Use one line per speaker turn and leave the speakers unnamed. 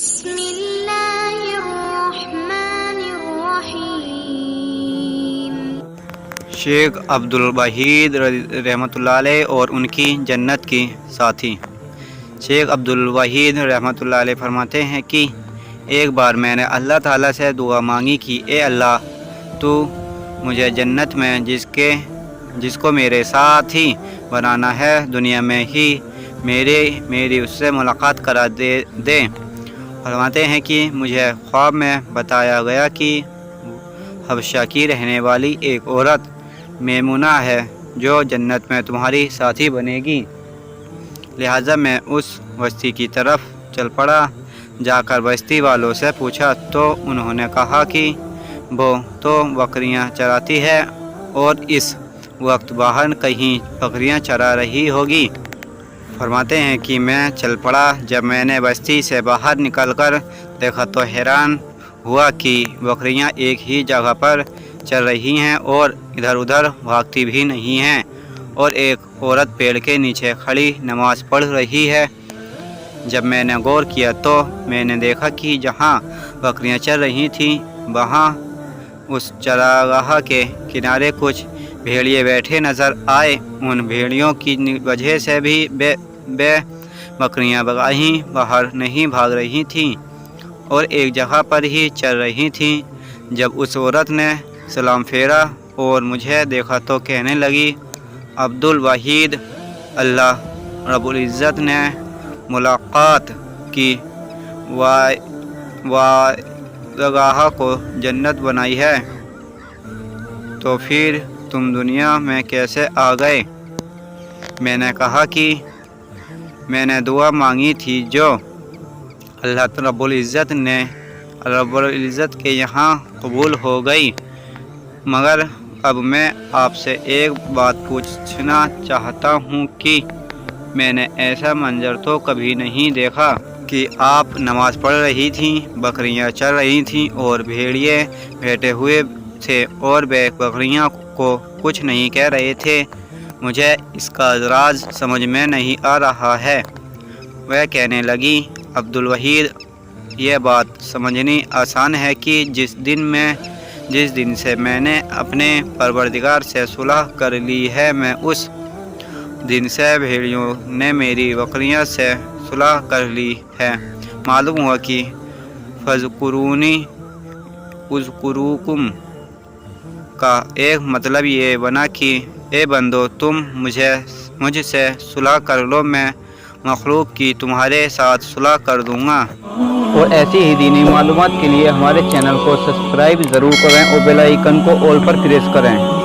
बिस्मिल्लाहिर्रहमानिर्रहीम।
शेख अब्दुल वहीद रहमतुल्लाह अलैह और उनकी जन्नत की साथी। शेख अब्दुल वहीद रहमतुल्लाह अलैह फरमाते हैं कि एक बार मैंने अल्लाह ताला से दुआ मांगी कि ए अल्लाह, तू मुझे जन्नत में जिसको मेरे साथ ही बनाना है, दुनिया में ही मेरी उससे मुलाकात करा दे। फरमाते हैं कि मुझे ख्वाब में बताया गया कि हबशा की रहने वाली एक औरत मैमुना है जो जन्नत में तुम्हारी साथी बनेगी। लिहाजा मैं उस बस्ती की तरफ चल पड़ा। जाकर बस्ती वालों से पूछा तो उन्होंने कहा कि वो तो बकरियां चराती है और इस वक्त बाहर कहीं बकरियां चरा रही होगी। फरमाते हैं कि मैं चल पड़ा। जब मैंने बस्ती से बाहर निकलकर देखा तो हैरान हुआ कि बकरियां एक ही जगह पर चल रही हैं और इधर उधर भागती भी नहीं हैं, और एक औरत पेड़ के नीचे खड़ी नमाज पढ़ रही है। जब मैंने गौर किया तो मैंने देखा कि जहाँ बकरियां चल रही थीं वहाँ उस चरागाह के किनारे कुछ भेड़िए बैठे नज़र आए। उन भेड़ियों की वजह से भी बकरियां कहीं बाहर नहीं भाग रही थीं और एक जगह पर ही चल रही थीं। जब उस औरत ने सलाम फेरा और मुझे देखा तो कहने लगी, अब्दुल वहीद, अल्लाह रब्बुल इज़्ज़त ने मुलाकात की वादगाह को जन्नत बनाई है, तो फिर तुम दुनिया में कैसे आ गए? मैंने कहा कि मैंने दुआ मांगी थी जो अल्लाह रब्बुल इज़्ज़त के यहाँ कबूल हो गई, मगर अब मैं आपसे एक बात पूछना चाहता हूँ कि मैंने ऐसा मंजर तो कभी नहीं देखा कि आप नमाज़ पढ़ रही थीं, बकरियां चल रही थीं और भेड़िए बैठे हुए थे और वे बकरियां को कुछ नहीं कह रहे थे। मुझे इसका राज समझ में नहीं आ रहा है। वह कहने लगी, अब्दुल वहीद, यह बात समझनी आसान है कि जिस दिन से मैंने अपने परवरदिगार से सुलह कर ली है, मैं उस दिन से भेड़ियों ने मेरी बकरियां से सुलह कर ली है। मालूम हुआ कि फज़कुरूनी उज़कुरुकुम का एक मतलब ये बना कि ए बंदो, तुम मुझसे सुलह कर लो, मैं मखलूक की तुम्हारे साथ सुलह कर दूंगा।
और ऐसी ही दीनी मालूमात के लिए हमारे चैनल को सब्सक्राइब ज़रूर करें और बेल आइकन को ऑल पर प्रेस करें।